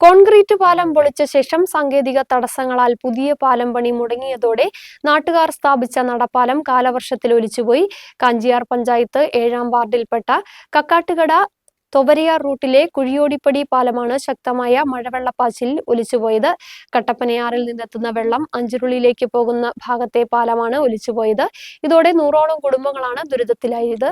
Concrete പാലം പൊളിച്ച ശേഷം സാങ്കേതിക തടസ്സങ്ങളാൽ പുതിയ പാലം പണി മുടങ്ങിയതോടെ നാട്ടുകാർ സ്ഥാപിച്ച നടപ്പാലം കാലവർഷത്തിൽ ഒലിച്ചുപോയി. കാഞ്ചിയാർ പഞ്ചായത്ത് 7-ാം വാർഡിൽപ്പെട്ട കക്കാട്ടുകട തൊവരയാർ റൂട്ടിലെ കുഴിയോടിപ്പടി പാലമാണ് ശക്തമായ മഴവെള്ളപ്പാച്ചിലിൽ ഒലിച്ചുപോയത്. കട്ടപ്പനയാറിൽ നിന്നെത്തുന്ന വെള്ളം അഞ്ചുരുളിയിലേക്ക് പോകുന്ന ഭാഗത്തെ പാലമാണ് ഒലിച്ചുപോയത്. ഇതോടെ 100ഓളം കുടുംബങ്ങളാണ് ദുരിതത്തിലായത്.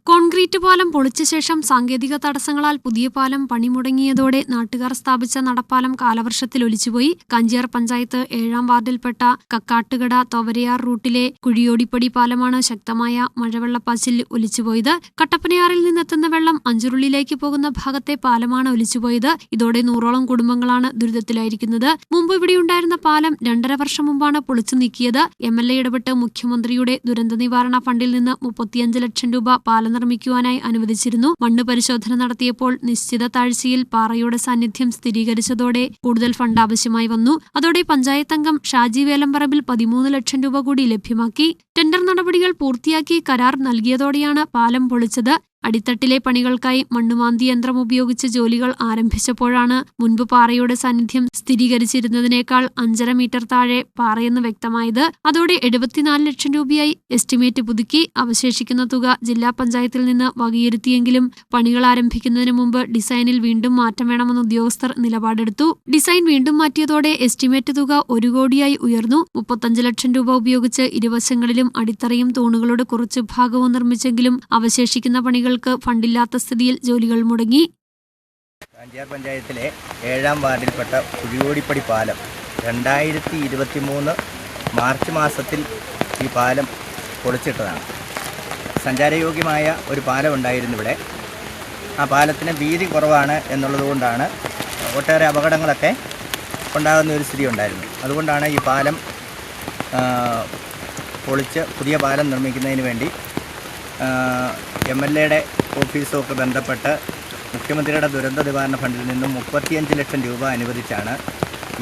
കോൺക്രീറ്റ് പാലം പൊളിച്ച ശേഷം സാങ്കേതിക തടസ്സങ്ങളാൽ പുതിയ പാലം പണിമുടങ്ങിയതോടെ നാട്ടുകാർ സ്ഥാപിച്ച നടപ്പാലം കാലവർഷത്തിൽ ഒലിച്ചുപോയി. കാഞ്ചിയാർ പഞ്ചായത്ത് 7-ാം വാർഡിൽപ്പെട്ട കക്കാട്ടുകട തൊവരയാർ റൂട്ടിലെ കുഴിയോടിപ്പടി പാലമാണ് ശക്തമായ മഴവെള്ളപ്പാച്ചിലിൽ ഒലിച്ചുപോയത്. കട്ടപ്പനയാറിൽ നിന്നെത്തുന്ന വെള്ളം അഞ്ചുരുളിയിലേക്ക് പോകുന്ന ഭാഗത്തെ പാലമാണ് ഒലിച്ചുപോയത്. ഇതോടെ 100ഓളം കുടുംബങ്ങളാണ് ദുരിതത്തിലായിരിക്കുന്നത്. മുമ്പ് ഇവിടെയുണ്ടായിരുന്ന പാലം 2.5 വർഷം മുമ്പാണ് പൊളിച്ചു നീക്കിയത്. MLA ഇടപെട്ട് മുഖ്യമന്ത്രിയുടെ ദുരന്ത നിവാരണ ഫണ്ടിൽ നിന്ന് 35 ലക്ഷം രൂപ പാലം നിർമ്മിക്കുവാനായി അനുവദിച്ചിരുന്നു. മണ്ണ് പരിശോധന നടത്തിയപ്പോൾ നിശ്ചിത താഴ്ചയിൽ പാറയുടെ സാന്നിധ്യം സ്ഥിരീകരിച്ചതോടെ കൂടുതൽ ഫണ്ട് ആവശ്യമായി വന്നു. അതോടെ പഞ്ചായത്ത് അംഗം ഷാജി വേലമ്പറമ്പിൽ 13 ലക്ഷം രൂപ കൂടി ലഭ്യമാക്കി. ടെൻഡർ നടപടികൾ പൂർത്തിയാക്കി കരാർ നൽകിയതോടെയാണ് പാലം പൊളിച്ചത്. അടിത്തട്ടിലെ പണികൾക്കായി മണ്ണുമാന്തി യന്ത്രം ഉപയോഗിച്ച് ജോലികൾ ആരംഭിച്ചപ്പോഴാണ് മുൻപ് പാറയുടെ സാന്നിധ്യം സ്ഥിരീകരിച്ചിരുന്നതിനേക്കാൾ 5.5 മീറ്റർ താഴെ പാറയെന്ന് വ്യക്തമായത്. അതോടെ 74 ലക്ഷം രൂപയായി എസ്റ്റിമേറ്റ് പുതുക്കി. അവശേഷിക്കുന്ന തുക ജില്ലാ പഞ്ചായത്തിൽ നിന്ന് വകയിരുത്തിയെങ്കിലും പണികൾ ആരംഭിക്കുന്നതിന് മുമ്പ് ഡിസൈനിൽ വീണ്ടും മാറ്റം വേണമെന്ന് ഉദ്യോഗസ്ഥർ നിലപാടെടുത്തു. ഡിസൈൻ വീണ്ടും മാറ്റിയതോടെ എസ്റ്റിമേറ്റ് തുക 1 കോടിയായി ഉയർന്നു. 35 ലക്ഷം രൂപ ഉപയോഗിച്ച് ഇരുവശങ്ങളിലും അടിത്തറയും തൂണുകളുടെ കുറച്ചു ഭാഗവും നിർമ്മിച്ചെങ്കിലും അവശേഷിക്കുന്ന പണികൾ ഫണ്ടില്ലാത്ത സ്ഥിതിയിൽ ജോലികൾ മുടങ്ങി. കാഞ്ചിയാർ പഞ്ചായത്തിലെ 7-ാം വാർഡിൽപ്പെട്ട കുഴിയോടിപ്പടി പാലം 2023 മാർച്ച് മാസത്തിൽ ഈ പാലം പൊളിച്ചിട്ടതാണ്. സഞ്ചാരയോഗ്യമായ ഒരു പാലം ഉണ്ടായിരുന്നു ഇവിടെ. ആ പാലത്തിന് വീതി കുറവാണ് എന്നുള്ളതുകൊണ്ടാണ് ഒട്ടേറെ അപകടങ്ങളൊക്കെ ഉണ്ടാകുന്ന ഒരു സ്ഥിതി ഉണ്ടായിരുന്നു. അതുകൊണ്ടാണ് ഈ പാലം പൊളിച്ച് പുതിയ പാലം നിർമ്മിക്കുന്നതിന് വേണ്ടി MLAയുടെ ഓഫീസുമൊക്കെ ബന്ധപ്പെട്ട് മുഖ്യമന്ത്രിയുടെ ദുരന്ത നിവാരണ ഫണ്ടിൽ നിന്നും 35 ലക്ഷം രൂപ അനുവദിച്ചാണ്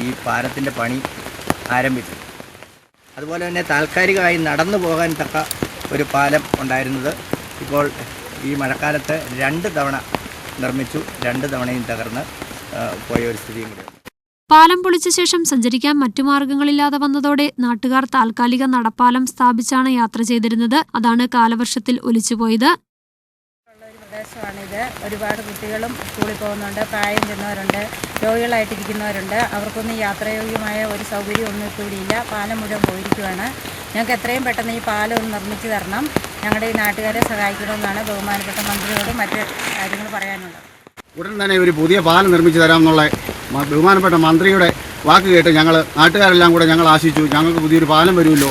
ഈ പാലത്തിൻ്റെ പണി ആരംഭിച്ചത്. അതുപോലെ തന്നെ താൽക്കാലികമായി നടന്നു പോകാൻ തക്ക ഒരു പാലം ഉണ്ടായിരുന്നത് ഇപ്പോൾ ഈ മഴക്കാലത്ത് 2 തവണ നിർമ്മിച്ചു. 2 തവണയും തകർന്ന് പോയ ഒരു സ്ഥിതിയും കൂടി. പാലം പൊളിച്ച ശേഷം സഞ്ചരിക്കാൻ മറ്റു മാർഗങ്ങളില്ലാതെ വന്നതോടെ നാട്ടുകാർ താൽക്കാലിക നടപ്പാലം സ്ഥാപിച്ചാണ് യാത്ര ചെയ്തിരുന്നത്. അതാണ് കാലവർഷത്തിൽ ഒലിച്ചുപോയത്. പ്രദേശമാണിത്. ഒരുപാട് കുട്ടികളും സ്കൂളിൽ പോകുന്നുണ്ട്, പ്രായം ചെന്നവരുണ്ട്, രോഗികളായിട്ടിരിക്കുന്നവരുണ്ട്. അവർക്കൊന്നും യാത്രായോഗ്യമായ ഒരു സൗകര്യമൊന്നും ഇപ്പോഴില്ല. പാലം മുഴുവൻ പോയിരിക്കുകയാണ്. ഞങ്ങൾക്ക് എത്രയും പെട്ടെന്ന് ഈ പാലം ഒന്ന് നിർമ്മിച്ചു തരണം. ഞങ്ങളുടെ ഈ നാട്ടുകാരെ സഹായിക്കണമെന്നാണ് ബഹുമാനപ്പെട്ട മന്ത്രിയോട് മറ്റ് കാര്യങ്ങൾ പറയാനുള്ളത്. ഉടൻ തന്നെ ഒരു പുതിയ പാലം നിർമ്മിച്ചു തരാമെന്നുള്ള ബഹുമാനപ്പെട്ട മന്ത്രിയുടെ വാക്ക് കേട്ട് ഞങ്ങൾ നാട്ടുകാരെല്ലാം കൂടെ ഞങ്ങൾ ആശിച്ചു. ഞങ്ങൾക്ക് പുതിയൊരു പാലം വരുമല്ലോ,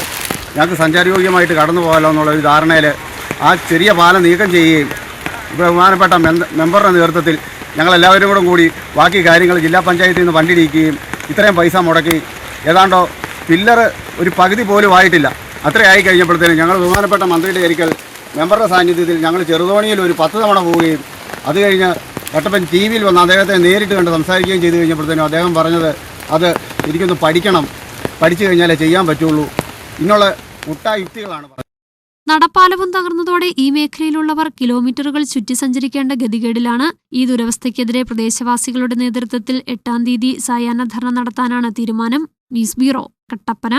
ഞങ്ങൾക്ക് സഞ്ചാരയോഗ്യമായിട്ട് കടന്നു പോകാമല്ലോ എന്നുള്ള ഒരു ധാരണയിൽ ആ ചെറിയ പാലം നീക്കം ചെയ്യുകയും ബഹുമാനപ്പെട്ട മെമ്പറുടെ നേതൃത്വത്തിൽ ഞങ്ങളെല്ലാവരും കൂടി ബാക്കി കാര്യങ്ങൾ ജില്ലാ പഞ്ചായത്തിൽ നിന്ന് ഫണ്ടിടിക്കുകയും ഇത്രയും പൈസ മുടക്കി ഏതാണ്ടോ പില്ലർ ഒരു പകുതി പോലും ആയിട്ടില്ല. അത്രയായി കഴിഞ്ഞപ്പോഴത്തേനും ഞങ്ങൾ ബഹുമാനപ്പെട്ട മന്ത്രിയുടെ ഒരിക്കൽ മെമ്പറുടെ സാന്നിധ്യത്തിൽ ഞങ്ങൾ ചെറുതോണിയിൽ ഒരു 10 തവണ പോവുകയും അത് കഴിഞ്ഞ് കട്ടപ്പൻ TV-യിൽ വന്ന് അദ്ദേഹത്തെ നേരിട്ട് കണ്ട് സംസാരിക്കുകയും ചെയ്തു കഴിഞ്ഞപ്പോഴത്തേനും അദ്ദേഹം പറഞ്ഞത് അത് എനിക്കൊന്ന് പഠിക്കണം, പഠിച്ചു കഴിഞ്ഞാലേ ചെയ്യാൻ പറ്റുള്ളൂ. ഇന്നുള്ള മുട്ടായുക്തികളാണ് പറഞ്ഞത്. നടപ്പാലവും തകർന്നതോടെ ഈ മേഖലയിലുള്ളവർ കിലോമീറ്ററുകൾ ചുറ്റി സഞ്ചരിക്കേണ്ട ഗതികേടിലാണ്. ഈ ദുരവസ്ഥയ്ക്കെതിരെ പ്രദേശവാസികളുടെ നേതൃത്വത്തിൽ 8-ാം തീയതി സായാഹ്ന ധർണ നടത്താനാണ് തീരുമാനം. News bureau, Kattappana.